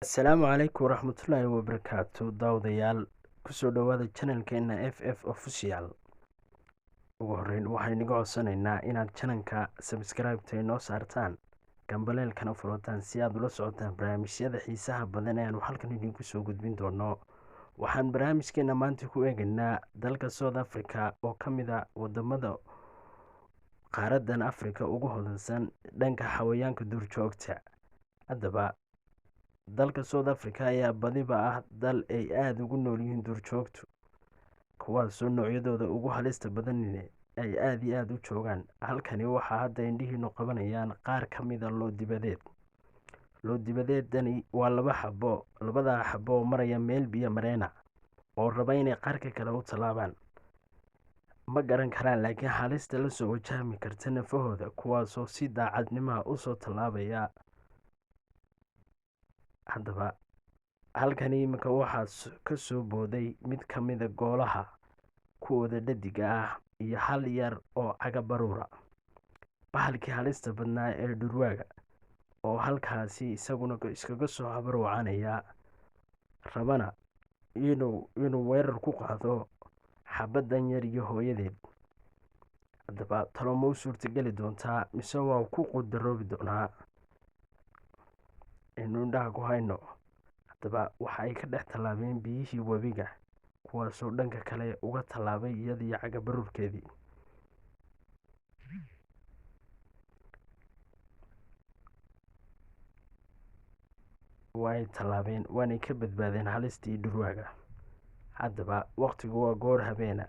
Asalaamu calaykum waraxmatullaahi wabarakaatu daawadayaal kusoo dhawaada channelkeena FF Official. ugu horeyn waxaan idinka codsanaynaa inaad channelka subscribe inoo saartaan gambaleelkana furataan si aad ula socotaan barnaamijyada xiisaha badan ee aanu halkan idinku soo gudbin doono. Waxaan barnaamijkeena maanta ku eegaynaa dalka South Africa oo ka mid ah wadamada qaaradan Afrika ugu hodansan dhanka xayawaanka duurjoogta. Haddaba dalka South Africa ayaa badiba ah dal ay aad ugu nool yihiin duurjoogtu, kuwaasoo noocyadooda ugu halista badan ay aad u joogaan. Halkani waxaa hadda indhihiinu qabanayaan qaar ka mid ah loo dibadeedani waa labada xabo oo maraya meel biyo mareena oo raba inay qarka kale u tallaabaan. Ma garan karaan laakiin halista la soo wajahmi karta nafahooda, kuwaasoo si daacadnimo u soo tallaabaya. Haddaba halkani iminka waxaa ka soo booday mid ka mid a goolaha kuwooda dhadiga ah iyo hal yar oo caga baruura, bahalkii halista badnaa ee dhurwaaga oo halkaasi isaguna iskaga soo habarwacanaya, rabana inuu weerar ku qaado xabadan yar iyo hooyadeed. Haddaba talo ma u suurtageli doontaa mise waa ku qudaroobi doonaa? Indhaha ku hayno. Haddaba waxa ay ka dhex tallaabeen biyihii webiga, kuwaasoo dhanka kale uga tallaabay iyadii caga baruurkeedii. Way tallaabeen waanay ka badbaadeen halistii dhurwaaga. Haddaba waqtigu waa goor habeena,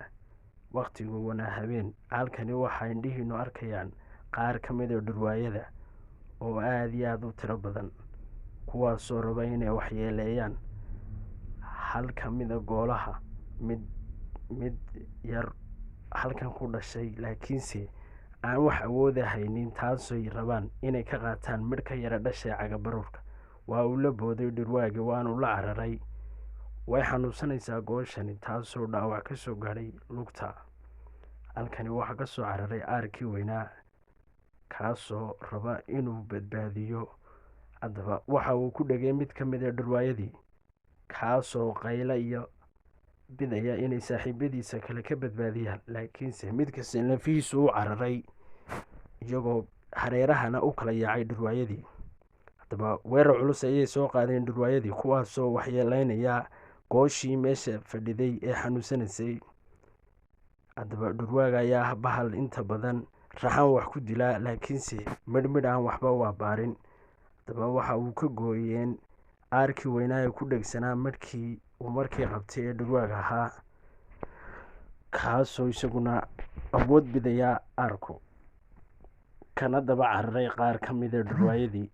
waqtiguna habeen. Halkani waxaa indhihiinu arkayaan qaar ka mid a dhurwaayada oo aad u tiro badan, kuwaasoo raba inay waxyeeleeyaan hal ka mid a goolaha, mid yar halkan ku dhashay laakiinse aan wax awooda haynin, taasooy rabaan inay ka qaataan midh ka yara dhashay caga baruurka. waa uu la booday dhurwaagi waanu la cararay. way xanuunsanaysaa gooshani, taasoo dhaawac ka soo gaadhay lugta. halkani waxaa ka soo cararay aarkii weynaa, kaasoo raba inuu badbaadiyo. Haddaba waxa uu ku dhegay mid ka mid a dhurwaayadii, kaasoo qayla iyo bidaya inay saaxiibadiisa kale ka badbaadiyaan, laakiinse mid kasta lafihiisu u cararay, iyagoo hareerahana u kala yaacay dhurwaayadii. Haddaba weerar culus ayay soo qaadeen dhurwaayadii, kuwaasoo waxyeeleynaya gooshii meesha fadhiday ee xanuunsanaysay. Haddaba dhurwaaga ayaa bahal inta badan raxan wax ku dilaa, laakiinse midh aan waxba u abaarin. Haddaba waxa uu ka gooyeen aarkii weynaa ee ku dhegsanaa markii qabtay ee dhurwaaga ahaa, kaasoo isaguna awood bidaya aarku, kana daba cararay qaar ka mid a dhurwaayadii.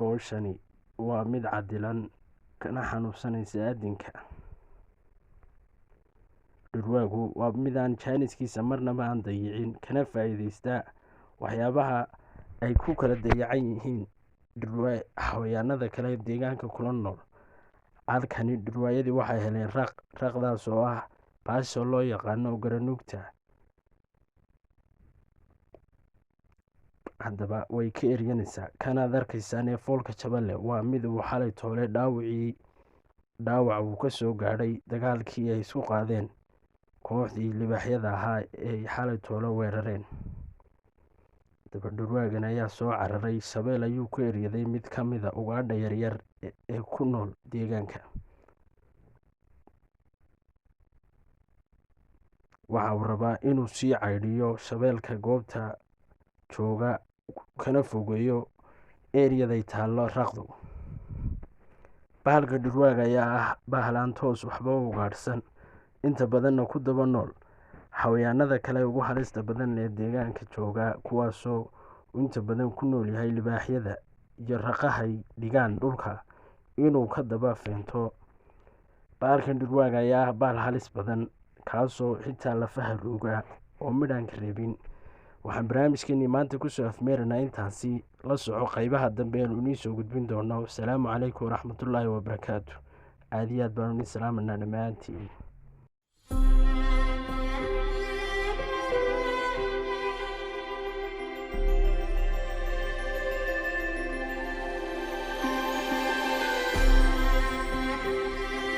gooshani waa mid cadilan kana xanuunsanaysa aadinka. dhurwaagu waa midaan jaaniskiisa marnaba aan dayicin, kana faa'iidaysta waxyaabaha ay ku kala dayacan yihiin xayawaanada kale deegaanka kula nool. halkani dhurwaayadii waxay heleen raqdaas oo ah baasha loo yaqaano garanuugta. Haddaba way ka eryanaysaa. kanaad arkaysaan ee foolka jabale waa mid uu xalay toole dhaawac uu ka soo gaadhay dagaalkii ay isku qaadeen kooxdii libaaxyada ahaa ee xalay toole weerareen. haddaba dhurwaagan ayaa soo cararay, shabeel ayuu ku eryaday mid ka mid a ugaadha yaryar ee ku nool deegaanka. waxa uu rabaa inuu sii caydhiyo shabeelka goobta jooga, kana fogeeyo eryaday taallo raqdu. bahalka dhurwaaga ayaa ah bahal aan toos waxba u ugaadhsan, inta badanna ku daba nool xayawaanada kale ugu halista badan ee deegaanka jooga, kuwaasoo inta badan ku nool yahay libaaxyada iyo raqahay dhigaan dhulka inuu ka daba feento. bahalkan dhurwaaga ayaa ah bahal halis badan, kaasoo xitaa lafaha ruuga oo midhaan ka reebin. waxaan barnaamijkeenii maanta kusoo afmeeranaa intaasi. la soco qaybaha dambe aanu inii soo gudbin doono. asalaamu calaykum waraxmatullaahi wabarakaatu. aad iyo aad baanu idin salaamanaa dhammaantiin.